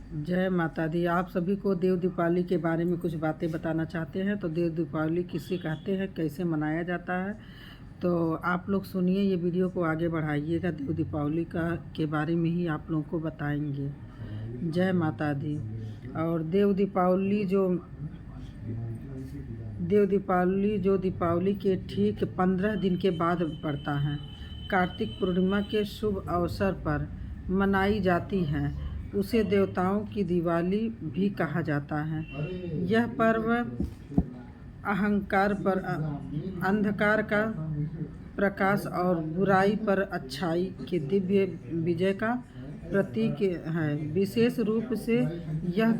जय माता दी। आप सभी को देव दीपावली के बारे में कुछ बातें बताना चाहते हैं। तो देव दीपावली किसे कहते हैं, कैसे मनाया जाता है, तो आप लोग सुनिए। ये वीडियो को आगे बढ़ाइएगा। देव दीपावली के बारे में ही आप लोगों को बताएंगे। जय माता दी। और देव दीपावली के ठीक 15 दिन के बाद पड़ता है। कार्तिक पूर्णिमा के शुभ अवसर पर मनाई जाती है। उसे देवताओं की दिवाली भी कहा जाता है। यह पर्व अहंकार पर अंधकार का प्रकाश और बुराई पर अच्छाई के दिव्य विजय का प्रतीक है। विशेष रूप से यह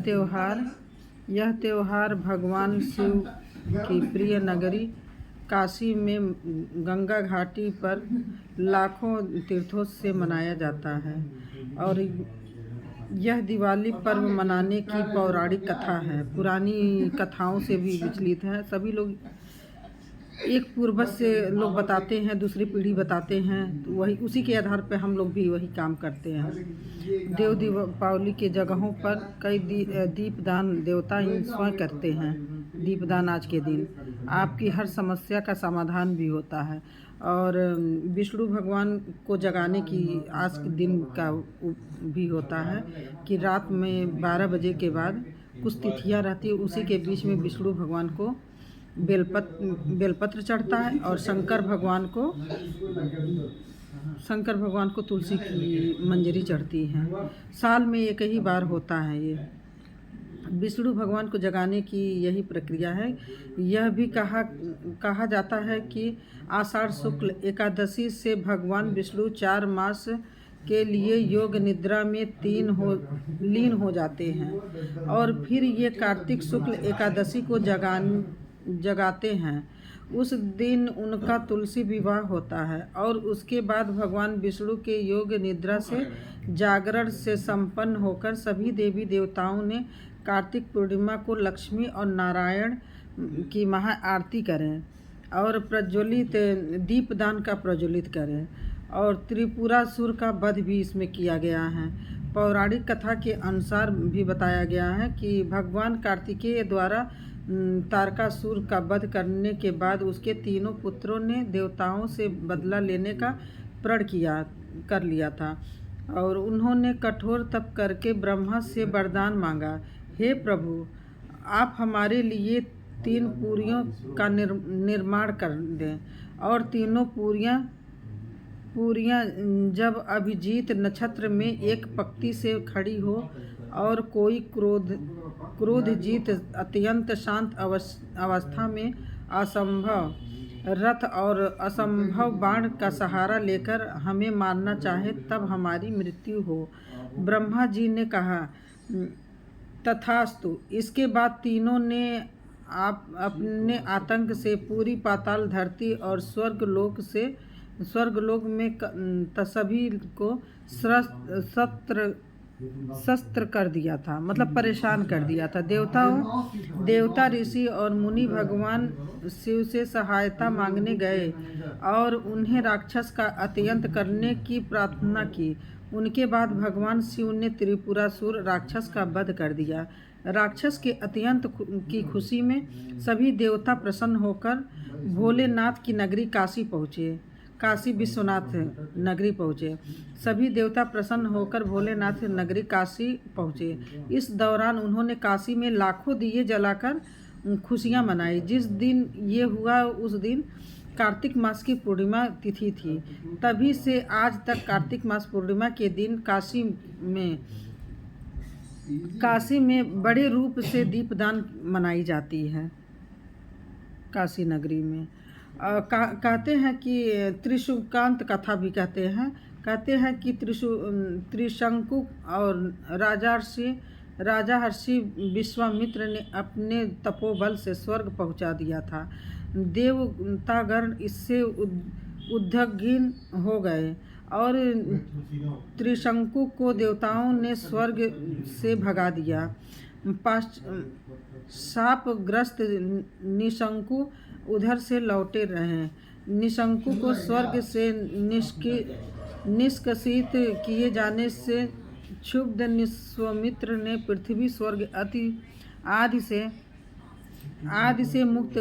त्योहार भगवान शिव की प्रिय नगरी काशी में गंगा घाटी पर लाखों तीर्थों से मनाया जाता है। और यह दिवाली पर्व मनाने की पौराणिक कथा है। पुरानी कथाओं से भी विचलित है। सभी लोग एक पूर्वज से लोग बताते हैं, दूसरी पीढ़ी बताते हैं, तो वही उसी के आधार पर हम लोग भी वही काम करते हैं। देव दीपावली के जगहों पर कई दीपदान देवता स्वयं करते हैं। दीपदान आज के दिन आपकी हर समस्या का समाधान भी होता है। और विष्णु भगवान को जगाने की आज के दिन का भी होता है कि रात में 12 बजे के बाद कुछ तिथियाँ रहती है, उसी के बीच में विष्णु भगवान को बेलपत्र चढ़ता है। और शंकर भगवान को तुलसी की मंजरी चढ़ती है। साल में एक ही बार होता है ये। विष्णु भगवान को जगाने की यही प्रक्रिया है। यह भी कहा जाता है कि आषाढ़ शुक्ल एकादशी से भगवान विष्णु 4 मास के लिए योग निद्रा में लीन हो जाते हैं और फिर ये कार्तिक शुक्ल एकादशी को जगाते हैं। उस दिन उनका तुलसी विवाह होता है और उसके बाद भगवान विष्णु के योग निद्रा से जागरण से संपन्न होकर सभी देवी देवताओं ने कार्तिक पूर्णिमा को लक्ष्मी और नारायण की महा आरती करें और प्रज्वलित दीपदान का प्रज्वलित करें। और त्रिपुरासुर का वध भी इसमें किया गया है। पौराणिक कथा के अनुसार भी बताया गया है कि भगवान कार्तिकेय द्वारा तारकासुर का वध करने के बाद उसके तीनों पुत्रों ने देवताओं से बदला लेने का प्रण कर लिया था। और उन्होंने कठोर तप करके ब्रह्मा से वरदान मांगा, हे प्रभु, आप हमारे लिए 3 पुरियों का निर्माण कर दें। और तीनों पुरियां जब अभिजीत नक्षत्र में एक पंक्ति से खड़ी हो और कोई क्रोध जीत अत्यंत शांत अवस्था में असंभव रथ और असंभव बाण का सहारा लेकर हमें मारना चाहे, तब हमारी मृत्यु हो। ब्रह्मा जी ने कहा, तथास्तु। इसके बाद तीनों ने अपने आतंक से पूरी पाताल धरती और स्वर्गलोक में सभी को शस्त्र कर दिया था, मतलब परेशान कर दिया था। देवता ऋषि और मुनि भगवान शिव से सहायता मांगने गए और उन्हें राक्षस का अत्यंत करने की प्रार्थना की। उनके बाद भगवान शिव ने त्रिपुरासुर राक्षस का वध कर दिया। राक्षस के अत्यंत की खुशी में सभी देवता प्रसन्न होकर भोलेनाथ की नगरी काशी विश्वनाथ नगरी पहुँचे। सभी देवता प्रसन्न होकर भोलेनाथ नगरी काशी पहुँचे। इस दौरान उन्होंने काशी में लाखों दिए जलाकर खुशियाँ मनाई। जिस दिन ये हुआ उस दिन कार्तिक मास की पूर्णिमा तिथि थी। तभी से आज तक कार्तिक मास पूर्णिमा के दिन काशी में बड़े रूप से दीपदान मनाई जाती है। काशी नगरी में कहते हैं कि त्रिशंकुकांत कथा भी कहते हैं कि त्रिशंकु और राजा हर्षि विश्वामित्र ने अपने तपोबल से स्वर्ग पहुंचा दिया था। देवतागण इससे उद्विग्न हो गए और त्रिशंकु को देवताओं ने स्वर्ग से भगा दिया। शापग्रस्त निशंकु उधर से लौटे रहे। निशंकु को स्वर्ग से निष्कासित किए जाने से क्षुब्ध विश्वामित्र ने पृथ्वी स्वर्ग आदि से मुक्त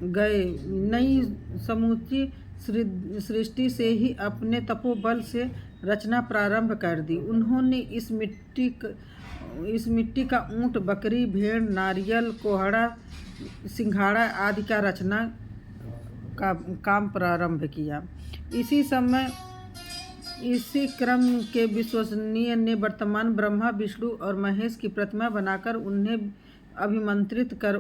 गए नई समूची सृष्टि से ही अपने तपोबल से रचना प्रारंभ कर दी। उन्होंने इस मिट्टी का ऊंट, बकरी, भेड़, नारियल, कोहड़ा, सिंघाड़ा आदि का रचना का काम प्रारंभ किया। इसी क्रम के विश्वसनीय ने वर्तमान ब्रह्मा, विष्णु और महेश की प्रतिमा बनाकर उन्हें अभिमंत्रित कर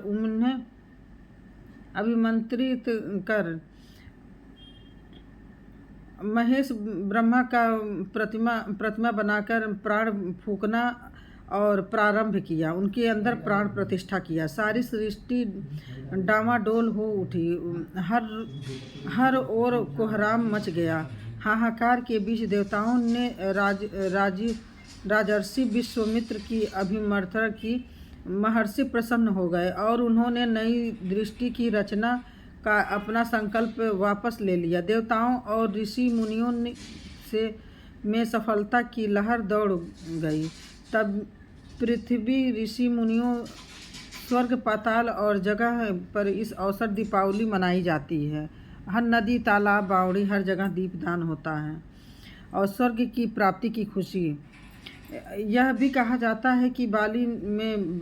महेश ब्रह्मा का प्रतिमा बनाकर प्राण फूंकना और प्रारंभ किया, उनके अंदर प्राण प्रतिष्ठा किया। सारी सृष्टि डामाडोल हो उठी, हर ओर कोहराम मच गया। हाहाकार के बीच देवताओं ने राजर्षि विश्वामित्र की अभिमंत्रणा की। महर्षि प्रसन्न हो गए और उन्होंने नई दृष्टि की रचना का अपना संकल्प वापस ले लिया। देवताओं और ऋषि मुनियों में सफलता की लहर दौड़ गई। तब पृथ्वी, ऋषि मुनियों, स्वर्ग, पाताल और जगह पर इस अवसर दीपावली मनाई जाती है। हर नदी, तालाब, बावड़ी, हर जगह दीपदान होता है और स्वर्ग की प्राप्ति की खुशी। यह भी कहा जाता है कि बाली में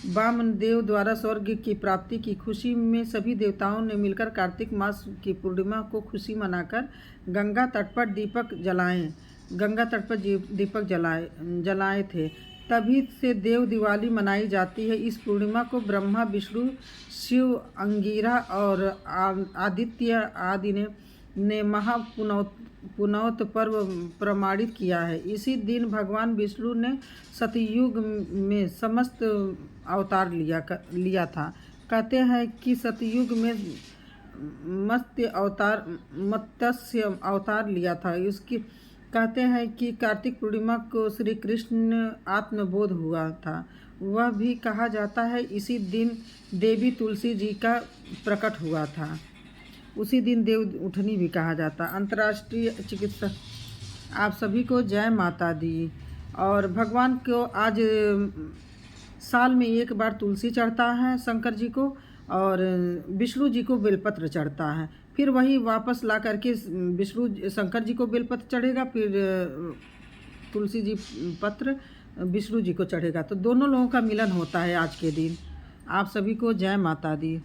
वामदेव द्वारा स्वर्ग की प्राप्ति की खुशी में सभी देवताओं ने मिलकर कार्तिक मास की पूर्णिमा को खुशी मनाकर गंगा तट पर दीपक जलाए थे। तभी से देव दिवाली मनाई जाती है। इस पूर्णिमा को ब्रह्मा, विष्णु, शिव, अंगिरा और आदित्य आदि ने महापुनौत पर्व प्रमाणित किया है। इसी दिन भगवान विष्णु ने सतयुग में समस्त अवतार लिया था। कहते हैं कि सतयुग में मत्स्य अवतार लिया था। इसकी कहते हैं कि कार्तिक पूर्णिमा को श्री कृष्ण आत्मबोध हुआ था। वह भी कहा जाता है इसी दिन देवी तुलसी जी का प्रकट हुआ था। उसी दिन देव उठनी भी कहा जाता। अंतर्राष्ट्रीय चिकित्सा आप सभी को जय माता दी। और भगवान को आज साल में एक बार तुलसी चढ़ता है शंकर जी को, और विष्णु जी को बेलपत्र चढ़ता है। फिर वही वापस ला करके शंकर जी को बेलपत्र चढ़ेगा, फिर तुलसी जी पत्र विष्णु जी को चढ़ेगा। तो दोनों लोगों का मिलन होता है आज के दिन। आप सभी को जय माता दी।